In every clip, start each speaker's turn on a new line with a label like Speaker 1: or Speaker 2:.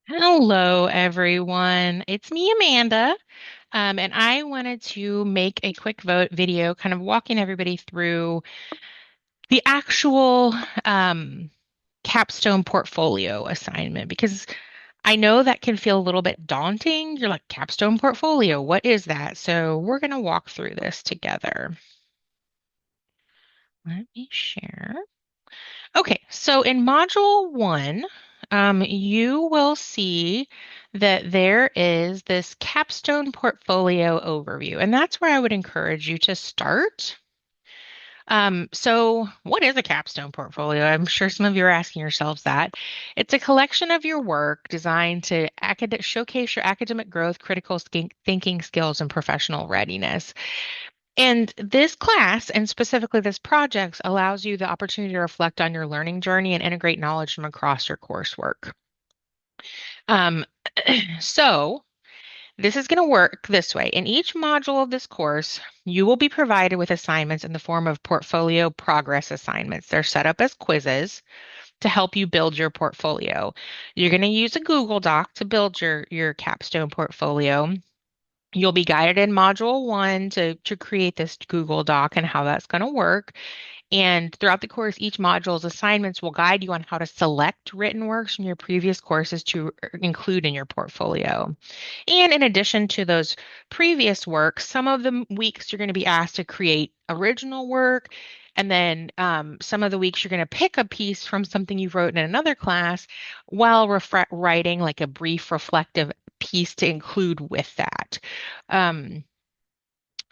Speaker 1: Hello, everyone. It's me, Amanda. And I wanted to make a quick vote video kind of walking everybody through the actual capstone portfolio assignment because I know that can feel a little bit daunting. You're like, capstone portfolio, what is that? So we're going to walk through this together. Let me share. Okay, so in module one, you will see that there is this capstone portfolio overview, and that's where I would encourage you to start. So what is a capstone portfolio? I'm sure some of you are asking yourselves that. It's a collection of your work designed to showcase your academic growth, critical thinking skills, and professional readiness. And this class, and specifically this project, allows you the opportunity to reflect on your learning journey and integrate knowledge from across your coursework. Um, so this is going to work this way. In each module of this course, you will be provided with assignments in the form of portfolio progress assignments. They're set up as quizzes to help you build your portfolio. You're going to use a Google Doc to build your capstone portfolio. You'll be guided in module one to create this Google Doc and how that's going to work. And throughout the course, each module's assignments will guide you on how to select written works from your previous courses to include in your portfolio. And in addition to those previous works, some of the weeks you're going to be asked to create original work. And then some of the weeks you're going to pick a piece from something you wrote in another class while writing like a brief reflective piece to include with that. Um,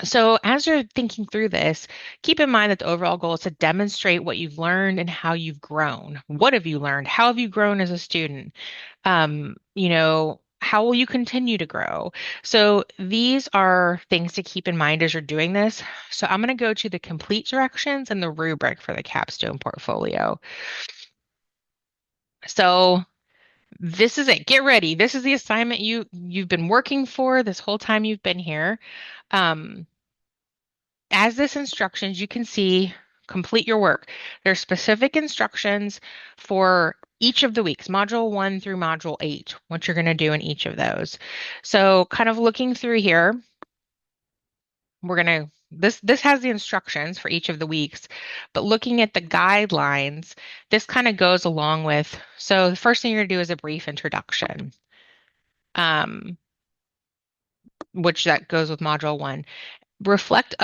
Speaker 1: so, as you're thinking through this, keep in mind that the overall goal is to demonstrate what you've learned and how you've grown. What have you learned? How have you grown as a student? How will you continue to grow? So, these are things to keep in mind as you're doing this. So, I'm going to go to the complete directions and the rubric for the capstone portfolio. So, this is it. Get ready. This is the assignment you've been working for this whole time you've been here. Um, As this instructions, you can see complete your work. There's specific instructions for each of the weeks, module one through module eight, what you're going to do in each of those. So kind of looking through here, we're going to this has the instructions for each of the weeks, but looking at the guidelines, this kind of goes along with, so the first thing you're going to do is a brief introduction, um, which that goes with module one. Reflection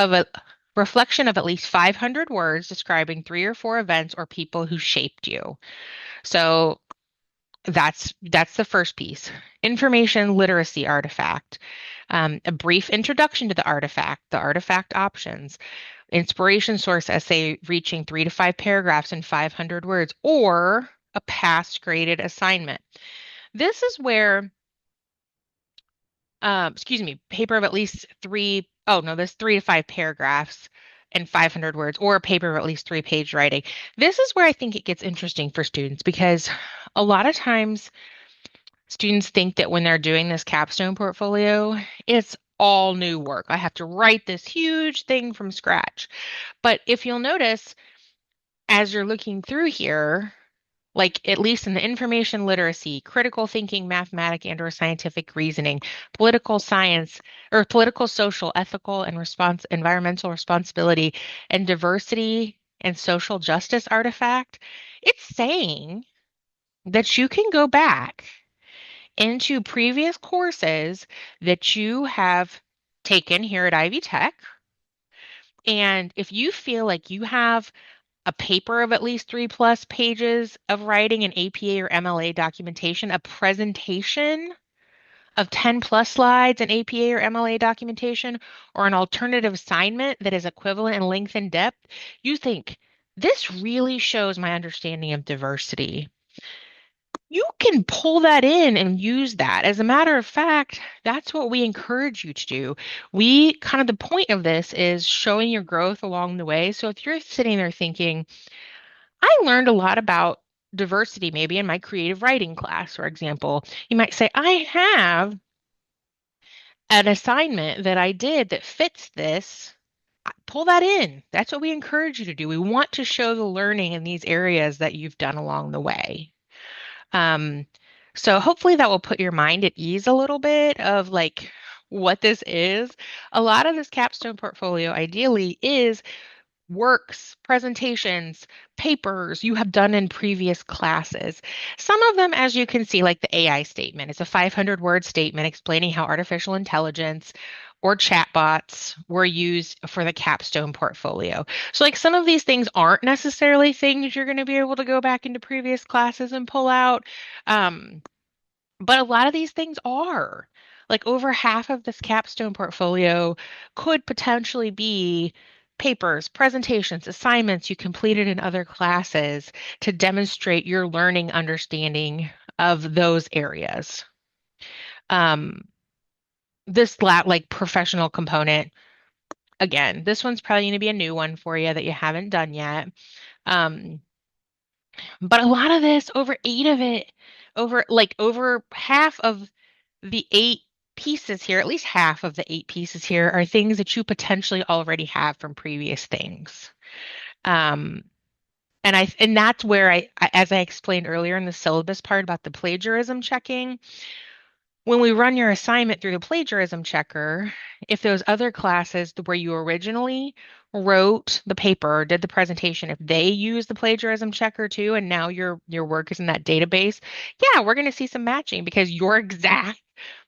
Speaker 1: of at least 500 words describing three or four events or people who shaped you. So that's the first piece. Information literacy artifact. A brief introduction to the artifact options, inspiration source essay reaching 3 to 5 paragraphs in 500 words, or a past graded assignment. This is where excuse me, paper of at least three, oh no, there's 3 to 5 paragraphs and 500 words, or a paper of at least 3 page writing. This is where I think it gets interesting for students because a lot of times students think that when they're doing this capstone portfolio, it's all new work. I have to write this huge thing from scratch. But if you'll notice, as you're looking through here, like at least in the information literacy, critical thinking, mathematic and or scientific reasoning, political science or political, social, ethical and environmental responsibility and diversity and social justice artifact, it's saying that you can go back into previous courses that you have taken here at Ivy Tech. And if you feel like you have a paper of at least 3 plus pages of writing an APA or MLA documentation, a presentation of 10 plus slides in APA or MLA documentation, or an alternative assignment that is equivalent in length and depth, you think this really shows my understanding of diversity. You can pull that in and use that. As a matter of fact, that's what we encourage you to do. We kind of the point of this is showing your growth along the way. So if you're sitting there thinking, I learned a lot about diversity maybe in my creative writing class, for example. You might say, I have an assignment that I did that fits this. Pull that in. That's what we encourage you to do. We want to show the learning in these areas that you've done along the way. Um, So hopefully that will put your mind at ease a little bit of like what this is. A lot of this capstone portfolio ideally is works, presentations, papers you have done in previous classes. Some of them, as you can see, like the AI statement, it's a 500-word statement explaining how artificial intelligence or chatbots were used for the capstone portfolio. So, like some of these things aren't necessarily things you're going to be able to go back into previous classes and pull out. Um, but a lot of these things are. Like over half of this capstone portfolio could potentially be papers, presentations, assignments you completed in other classes to demonstrate your learning understanding of those areas. Um, like professional component, again, this one's probably going to be a new one for you that you haven't done yet. Um, but a lot of this, over eight of it, over half of the eight pieces here, at least half of the eight pieces here, are things that you potentially already have from previous things. Um, and that's where as I explained earlier in the syllabus part about the plagiarism checking, when we run your assignment through the plagiarism checker, if those other classes where you originally wrote the paper or did the presentation, if they use the plagiarism checker too, and now your work is in that database, yeah, we're going to see some matching because your exact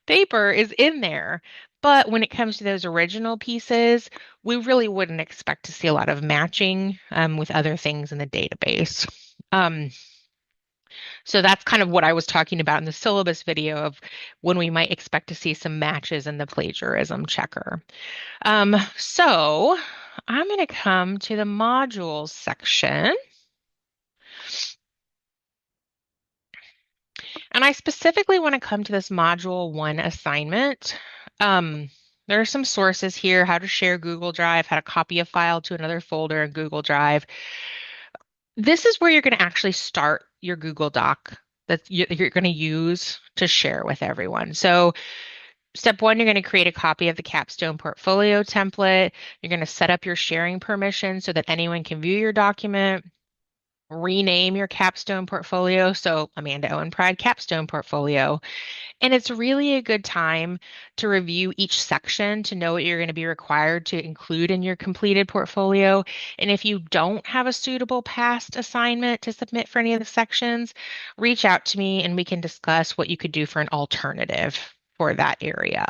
Speaker 1: paper is in there. But when it comes to those original pieces, we really wouldn't expect to see a lot of matching with other things in the database. Um, so that's kind of what I was talking about in the syllabus video of when we might expect to see some matches in the plagiarism checker. So I'm going to come to the modules section. And I specifically want to come to this module one assignment. Um, there are some sources here, how to share Google Drive, how to copy a file to another folder in Google Drive. This is where you're going to actually start your Google Doc that you're going to use to share with everyone. So step one, you're going to create a copy of the Capstone portfolio template. You're going to set up your sharing permission so that anyone can view your document. Rename your Capstone portfolio. So Amanda Owen-Pride Capstone portfolio. And it's really a good time to review each section to know what you're going to be required to include in your completed portfolio. And if you don't have a suitable past assignment to submit for any of the sections, reach out to me and we can discuss what you could do for an alternative for that area.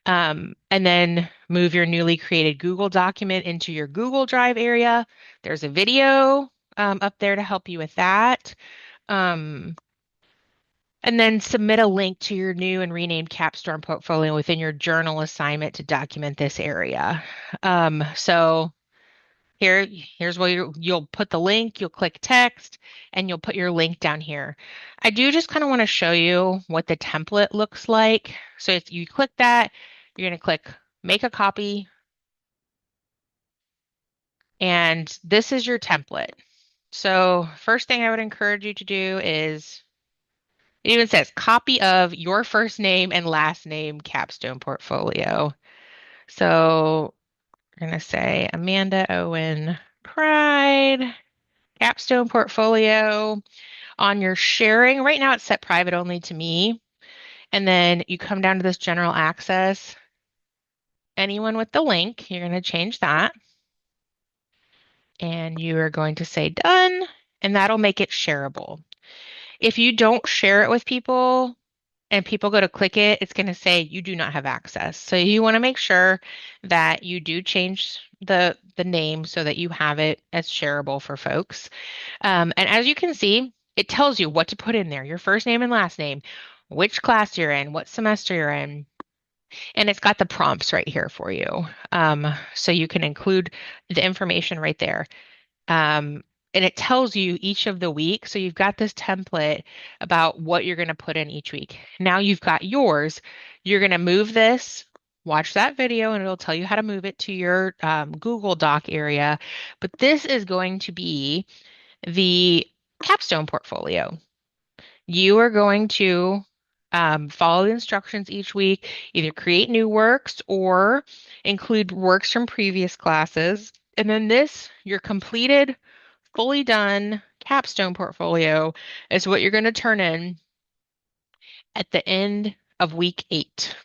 Speaker 1: And then move your newly created Google document into your Google Drive area. There's a video up there to help you with that. Um, and then submit a link to your new and renamed Capstone portfolio within your journal assignment to document this area. So here's where you'll put the link, you'll click text, and you'll put your link down here. I do just kind of want to show you what the template looks like. So if you click that, you're going to click make a copy, and this is your template. So first thing I would encourage you to do is it even says copy of your first name and last name capstone portfolio. So we're going to say Amanda Owen Pride capstone portfolio on your sharing. Right now it's set private only to me. And then you come down to this general access. Anyone with the link, you're going to change that. And you are going to say done, and that'll make it shareable. If you don't share it with people, and people go to click it, it's going to say you do not have access. So you want to make sure that you do change the name so that you have it as shareable for folks. And as you can see, it tells you what to put in there, your first name and last name, which class you're in, what semester you're in, and it's got the prompts right here for you. So you can include the information right there. Um, and it tells you each of the week. So you've got this template about what you're going to put in each week. Now you've got yours. You're going to move this, watch that video, and it'll tell you how to move it to your Google Doc area. But this is going to be the capstone portfolio. You are going to follow the instructions each week, either create new works or include works from previous classes. And then this, your completed fully done capstone portfolio is what you're going to turn in at the end of week 8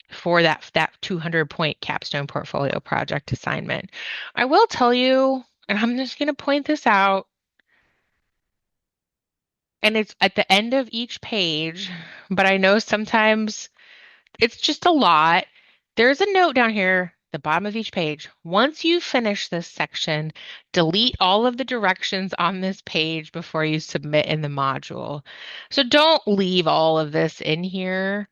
Speaker 1: for that 200 point capstone portfolio project assignment. I will tell you, and I'm just going to point this out, and it's at the end of each page, but I know sometimes it's just a lot. There's a note down here, the bottom of each page. Once you finish this section, delete all of the directions on this page before you submit in the module. So don't leave all of this in here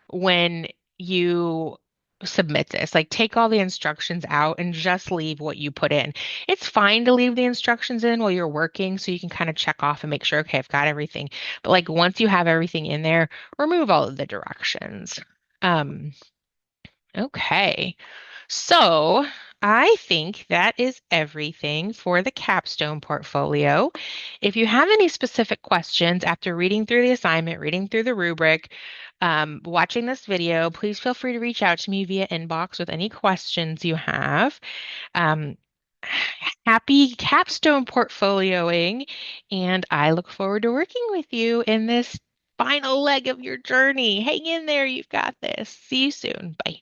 Speaker 1: when you submit this. Like take all the instructions out and just leave what you put in. It's fine to leave the instructions in while you're working so you can kind of check off and make sure, okay, I've got everything. But like once you have everything in there, remove all of the directions. Um, okay. So I think that is everything for the capstone portfolio. If you have any specific questions after reading through the assignment, reading through the rubric, watching this video, please feel free to reach out to me via inbox with any questions you have. Um, Happy capstone portfolioing, and I look forward to working with you in this final leg of your journey. Hang in there, you've got this. See you soon. Bye.